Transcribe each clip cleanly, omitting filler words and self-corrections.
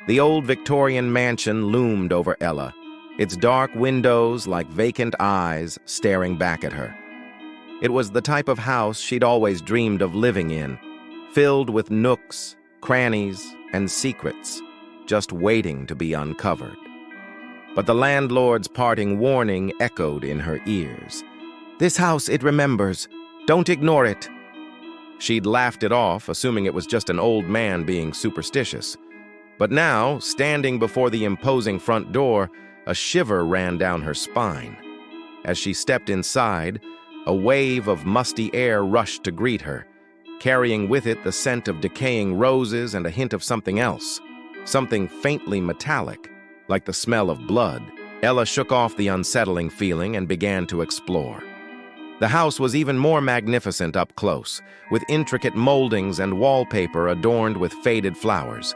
The old Victorian mansion loomed over Ella, its dark windows like vacant eyes staring back at her. It was the type of house she'd always dreamed of living in, filled with nooks, crannies, and secrets, just waiting to be uncovered. But the landlord's parting warning echoed in her ears. "This house, it remembers. Don't ignore it." She'd laughed it off, assuming it was just an old man being superstitious. But now, standing before the imposing front door, a shiver ran down her spine. As she stepped inside, a wave of musty air rushed to greet her, carrying with it the scent of decaying roses and a hint of something else, something faintly metallic, like the smell of blood. Ella shook off the unsettling feeling and began to explore. The house was even more magnificent up close, with intricate moldings and wallpaper adorned with faded flowers.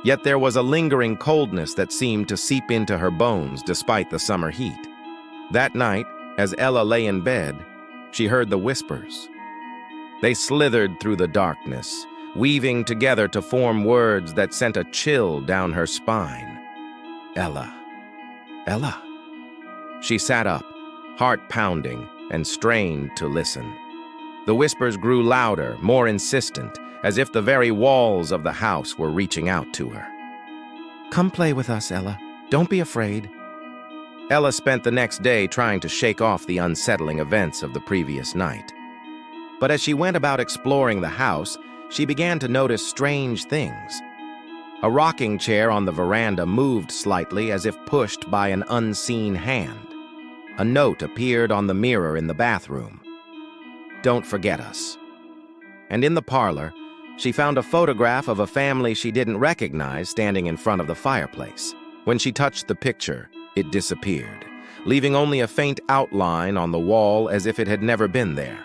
Yet there was a lingering coldness that seemed to seep into her bones despite the summer heat. That night, as Ella lay in bed, she heard the whispers. They slithered through the darkness, weaving together to form words that sent a chill down her spine. "Ella. Ella." She sat up, heart pounding, and strained to listen. The whispers grew louder, more insistent, as if the very walls of the house were reaching out to her. "Come play with us, Ella. Don't be afraid." Ella spent the next day trying to shake off the unsettling events of the previous night. But as she went about exploring the house, she began to notice strange things. A rocking chair on the veranda moved slightly as if pushed by an unseen hand. A note appeared on the mirror in the bathroom. "Don't forget us." And in the parlor, she found a photograph of a family she didn't recognize standing in front of the fireplace. When she touched the picture, it disappeared, leaving only a faint outline on the wall as if it had never been there.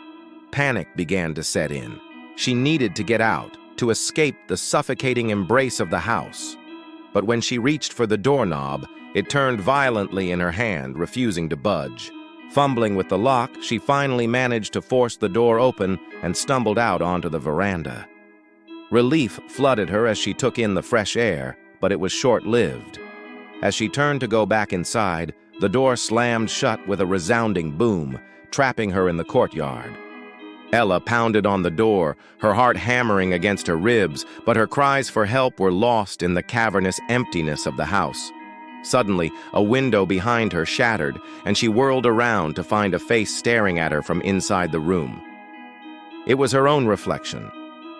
Panic began to set in. She needed to get out, to escape the suffocating embrace of the house. But when she reached for the doorknob, it turned violently in her hand, refusing to budge. Fumbling with the lock, she finally managed to force the door open and stumbled out onto the veranda. Relief flooded her as she took in the fresh air, but it was short-lived. As she turned to go back inside, the door slammed shut with a resounding boom, trapping her in the courtyard. Ella pounded on the door, her heart hammering against her ribs, but her cries for help were lost in the cavernous emptiness of the house. Suddenly, a window behind her shattered, and she whirled around to find a face staring at her from inside the room. It was her own reflection,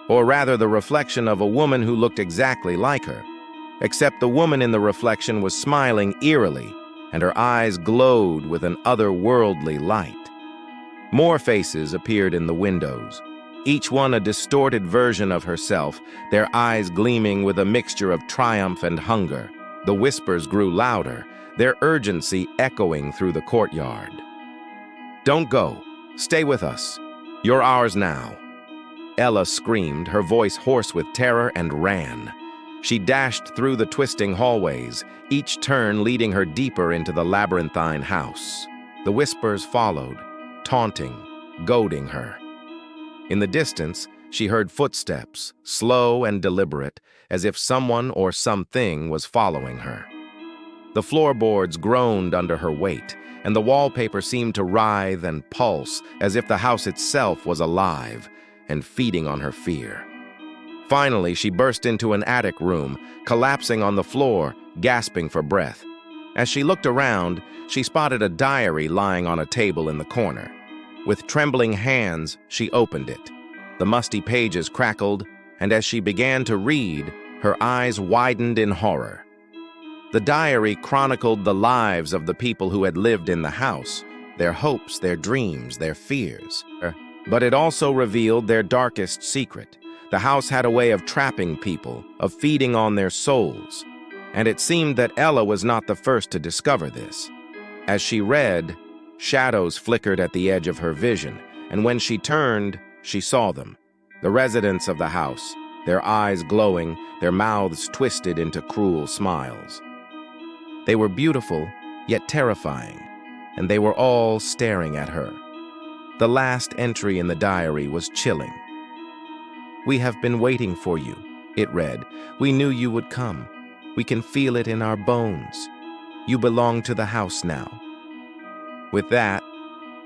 or rather the reflection of a woman who looked exactly like her, except the woman in the reflection was smiling eerily, and her eyes glowed with an otherworldly light. More faces appeared in the windows, each one a distorted version of herself, their eyes gleaming with a mixture of triumph and hunger. The whispers grew louder, their urgency echoing through the courtyard. "Don't go. Stay with us. You're ours now." Ella screamed, her voice hoarse with terror, and ran. She dashed through the twisting hallways, each turn leading her deeper into the labyrinthine house. The whispers followed, taunting, goading her. In the distance, she heard footsteps, slow and deliberate, as if someone or something was following her. The floorboards groaned under her weight, and the wallpaper seemed to writhe and pulse as if the house itself was alive and feeding on her fear. Finally, she burst into an attic room, collapsing on the floor, gasping for breath. As she looked around, she spotted a diary lying on a table in the corner. With trembling hands, she opened it. The musty pages crackled, and as she began to read, her eyes widened in horror. The diary chronicled the lives of the people who had lived in the house, their hopes, their dreams, their fears. But it also revealed their darkest secret. The house had a way of trapping people, of feeding on their souls. And it seemed that Ella was not the first to discover this. As she read, shadows flickered at the edge of her vision, and when she turned, she saw them. The residents of the house, their eyes glowing, their mouths twisted into cruel smiles. They were beautiful, yet terrifying, and they were all staring at her. The last entry in the diary was chilling. "We have been waiting for you," it read. "We knew you would come. We can feel it in our bones. You belong to the house now." With that,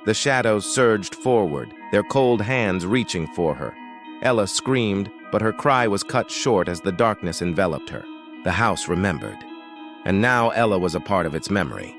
the shadows surged forward, their cold hands reaching for her. Ella screamed, but her cry was cut short as the darkness enveloped her. The house remembered, and now Ella was a part of its memory.